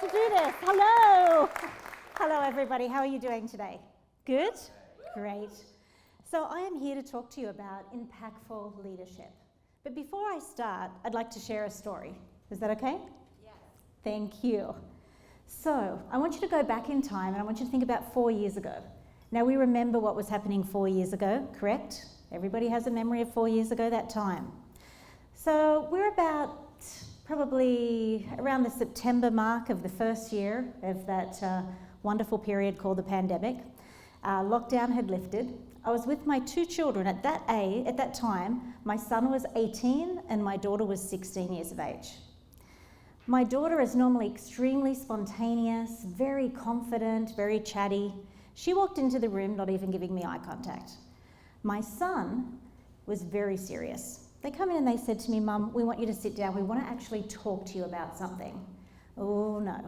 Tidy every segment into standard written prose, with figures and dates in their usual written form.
to do this. Hello. Hello, everybody. How are you doing today? Good? Great. So I am here to talk to you about impactful leadership. But before I start, I'd like to share a story. Is that okay? Yes. Thank you. So I want you to go back in time and I want you to think about 4 years ago. Now we remember what was happening 4 years ago, correct? Everybody has a memory of 4 years ago, that time. So we're about probably around the September mark of the first year of that wonderful period called the pandemic. Lockdown had lifted. I was with my two children at that time. My son was 18 and my daughter was 16 years of age. My daughter is normally extremely spontaneous, very confident, very chatty. She walked into the room not even giving me eye contact. My son was very serious. They come in and they said to me, "Mum, we want you to sit down. We want to actually talk to you about something." Oh no.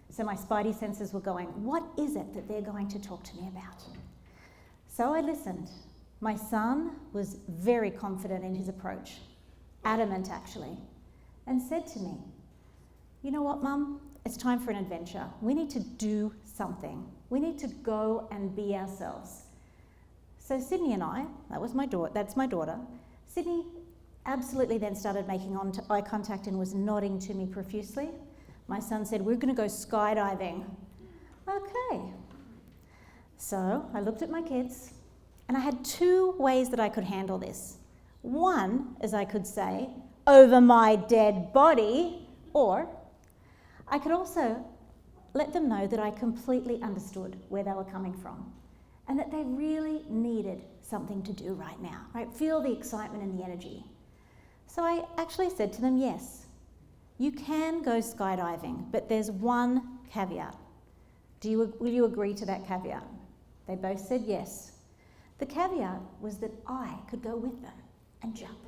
So my spidey senses were going, what is it that they're going to talk to me about? So I listened. My son was very confident in his approach, adamant actually, and said to me, "You know what, Mum? It's time for an adventure. We need to do something. We need to go and be ourselves." So Sydney and I, that's my daughter, Sydney absolutely then started making eye contact and was nodding to me profusely. My son said, "We're going to go skydiving." Okay. So I looked at my kids and I had two ways that I could handle this. One is I could say, "Over my dead body," or I could also let them know that I completely understood where they were coming from and that they really needed something to do right now, right? Feel the excitement and the energy. So I actually said to them, yes, you can go skydiving, but there's one caveat. Will you agree to that caveat? They both said yes. The caveat was that I could go with them and jump.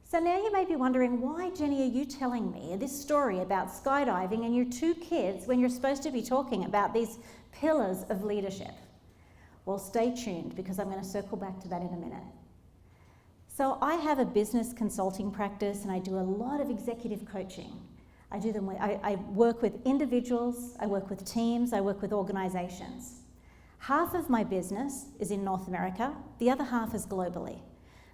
So now you may be wondering, why, Jenny, are you telling me this story about skydiving and your two kids when you're supposed to be talking about these pillars of leadership? Well, stay tuned because I'm going to circle back to that in a minute. So I have a business consulting practice and I do a lot of executive coaching. I work with individuals, I work with teams, I work with organisations. Half of my business is in North America, the other half is globally.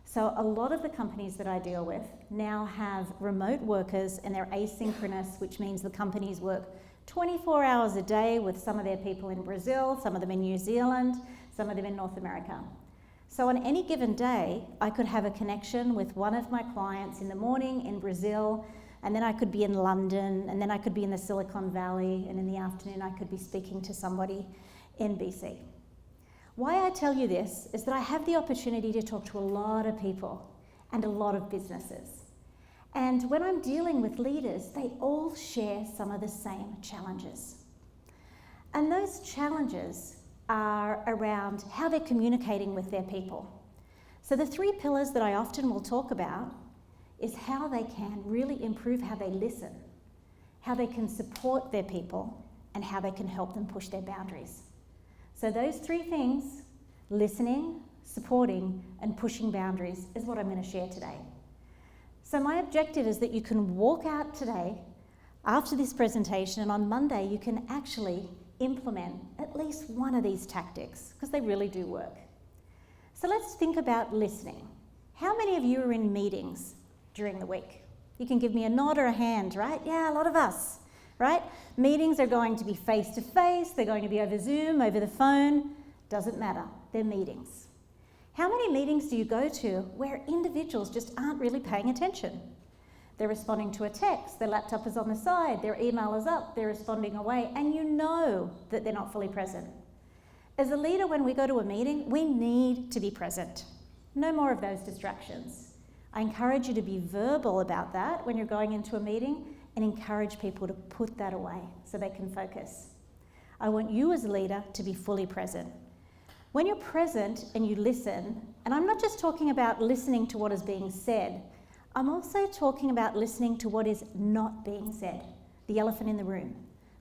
So a lot of the companies that I deal with now have remote workers and they're asynchronous, which means the companies work 24 hours a day with some of their people in Brazil, some of them in New Zealand, some of them in North America. So on any given day, I could have a connection with one of my clients in the morning in Brazil, and then I could be in London, and then I could be in the Silicon Valley, and in the afternoon I could be speaking to somebody in BC. Why I tell you this is that I have the opportunity to talk to a lot of people and a lot of businesses. And when I'm dealing with leaders, they all share some of the same challenges. And those challenges are around how they're communicating with their people. So the three pillars that I often will talk about is how they can really improve how they listen, how they can support their people, and how they can help them push their boundaries. So those three things, listening, supporting, and pushing boundaries, is what I'm going to share today. So my objective is that you can walk out today after this presentation, and on Monday you can actually implement at least one of these tactics, because they really do work. So let's think about listening. How many of you are in meetings during the week? You can give me a nod or a hand, right? Yeah, a lot of us, right? Meetings are going to be face-to-face, they're going to be over Zoom, over the phone, doesn't matter, they're meetings. How many meetings do you go to where individuals just aren't really paying attention? They're responding to a text, their laptop is on the side, their email is up, they're responding away, and you know that they're not fully present. As a leader, when we go to a meeting, we need to be present. No more of those distractions. I encourage you to be verbal about that when you're going into a meeting and encourage people to put that away so they can focus. I want you as a leader to be fully present. When you're present and you listen, and I'm not just talking about listening to what is being said, I'm also talking about listening to what is not being said, the elephant in the room.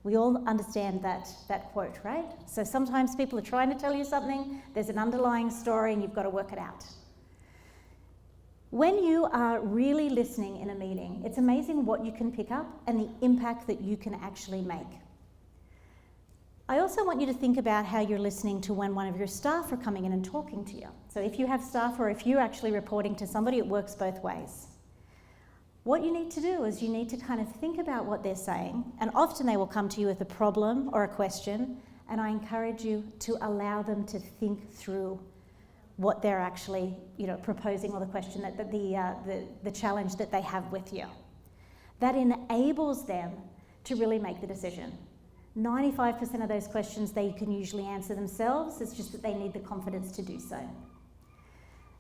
We all understand that quote, right? So sometimes people are trying to tell you something, there's an underlying story and you've got to work it out. When you are really listening in a meeting, it's amazing what you can pick up and the impact that you can actually make. I also want you to think about how you're listening to when one of your staff are coming in and talking to you. So if you have staff or if you're actually reporting to somebody, it works both ways. What you need to do is you need to kind of think about what they're saying, and often they will come to you with a problem or a question, and I encourage you to allow them to think through what they're actually, proposing, or the question that the challenge that they have with you. That enables them to really make the decision. 95% of those questions they can usually answer themselves. It's just that they need the confidence to do so.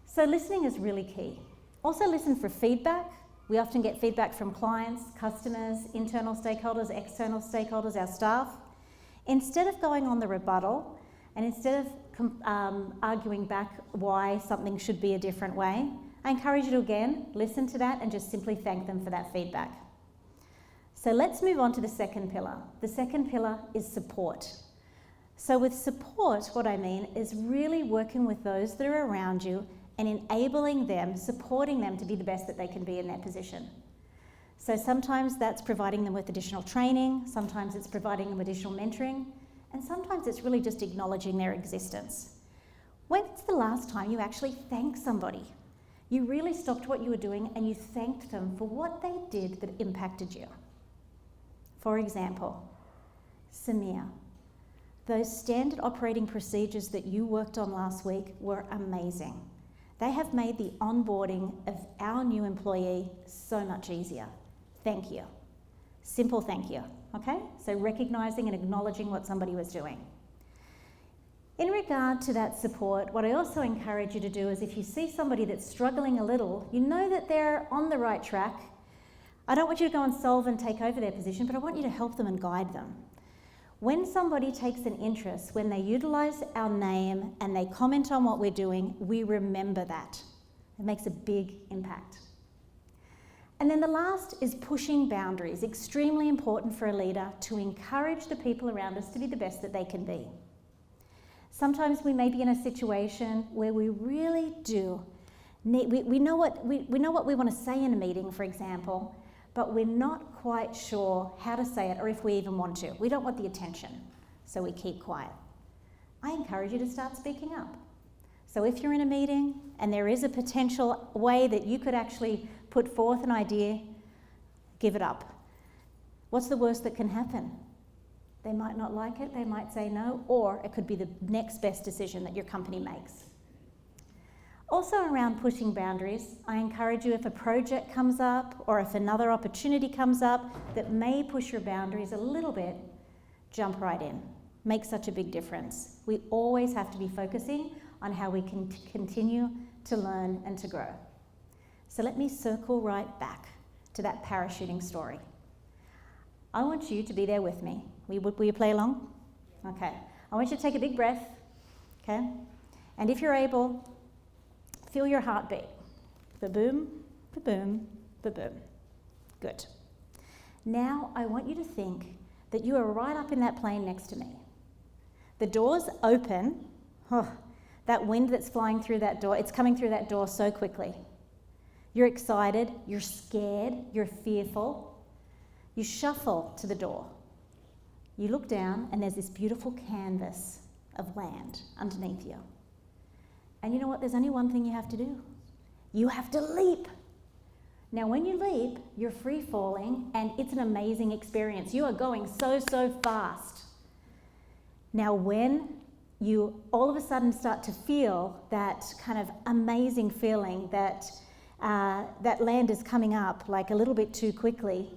So listening is really key. Also listen for feedback. We often get feedback from clients, customers, internal stakeholders, external stakeholders, our staff. Instead of going on the rebuttal, and instead of arguing back why something should be a different way, I encourage you to again listen to that and just simply thank them for that feedback. So let's move on to the second pillar. The second pillar is support. So with support, what I mean is really working with those that are around you and enabling them, supporting them to be the best that they can be in their position. So sometimes that's providing them with additional training, sometimes it's providing them additional mentoring, and sometimes it's really just acknowledging their existence. When's the last time you actually thanked somebody? You really stopped what you were doing and you thanked them for what they did that impacted you. For example, Samir, those standard operating procedures that you worked on last week were amazing. They have made the onboarding of our new employee so much easier. Thank you. Simple thank you, okay? So recognizing and acknowledging what somebody was doing. In regard to that support, what I also encourage you to do is if you see somebody that's struggling a little, you know that they're on the right track. I don't want you to go and solve and take over their position, but I want you to help them and guide them. When somebody takes an interest, when they utilize our name and they comment on what we're doing, we remember that. It makes a big impact. And then the last is pushing boundaries. Extremely important for a leader to encourage the people around us to be the best that they can be. Sometimes we may be in a situation where we really do need, we know what we want to say in a meeting, for example, but we're not quite sure how to say it or if we even want to. We don't want the attention, so we keep quiet. I encourage you to start speaking up. So if you're in a meeting and there is a potential way that you could actually put forth an idea, give it up. What's the worst that can happen? They might not like it, they might say no, or it could be the next best decision that your company makes. Also around pushing boundaries, I encourage you if a project comes up or if another opportunity comes up that may push your boundaries a little bit, jump right in. Makes such a big difference. We always have to be focusing on how we can continue to learn and to grow. So let me circle right back to that parachuting story. I want you to be there with me. Will you play along? Okay. I want you to take a big breath, okay? And if you're able, feel your heartbeat. Ba-boom, ba-boom, ba-boom. Good. Now I want you to think that you are right up in that plane next to me. The door's open. Oh, that wind that's flying through that door, it's coming through that door so quickly. You're excited, you're scared, you're fearful. You shuffle to the door. You look down and there's this beautiful canvas of land underneath you. And you know what? There's only one thing you have to do. You have to leap. Now, when you leap, you're free falling and it's an amazing experience. You are going so fast. Now, when you all of a sudden start to feel that kind of amazing feeling that that land is coming up like a little bit too quickly,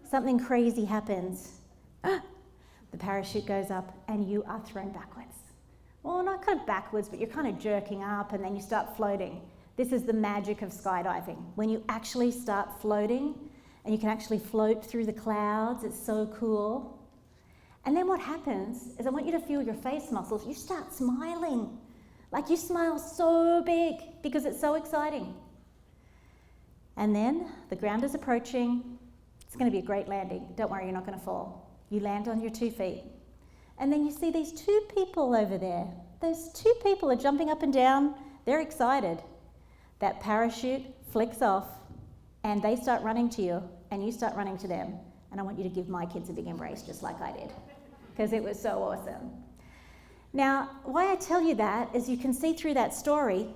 something crazy happens. The parachute goes up and you are thrown backwards. Well, not kind of backwards, but you're kind of jerking up and then you start floating. This is the magic of skydiving. When you actually start floating and you can actually float through the clouds, it's so cool. And then what happens is I want you to feel your face muscles. You start smiling. Like you smile so big because it's so exciting. And then the ground is approaching. It's going to be a great landing. Don't worry, you're not going to fall. You land on your 2 feet. And then you see these 2 people over there. Those 2 people are jumping up and down. They're excited. That parachute flicks off and they start running to you and you start running to them. And I want you to give my kids a big embrace just like I did, because it was so awesome. Now, why I tell you that is you can see through that story,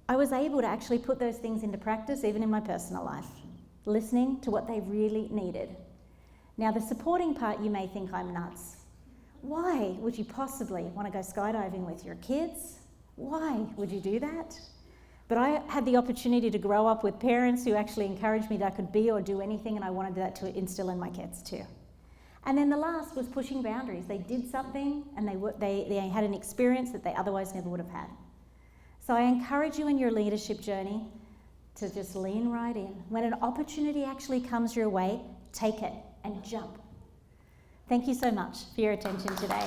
I was able to actually put those things into practice even in my personal life, listening to what they really needed. Now, the supporting part, you may think I'm nuts. Why would you possibly want to go skydiving with your kids? Why would you do that? But I had the opportunity to grow up with parents who actually encouraged me that I could be or do anything, and I wanted that to instill in my kids too. And then the last was pushing boundaries. They did something and they had an experience that they otherwise never would have had. So I encourage you in your leadership journey to just lean right in. When an opportunity actually comes your way, take it and jump. Thank you so much for your attention today.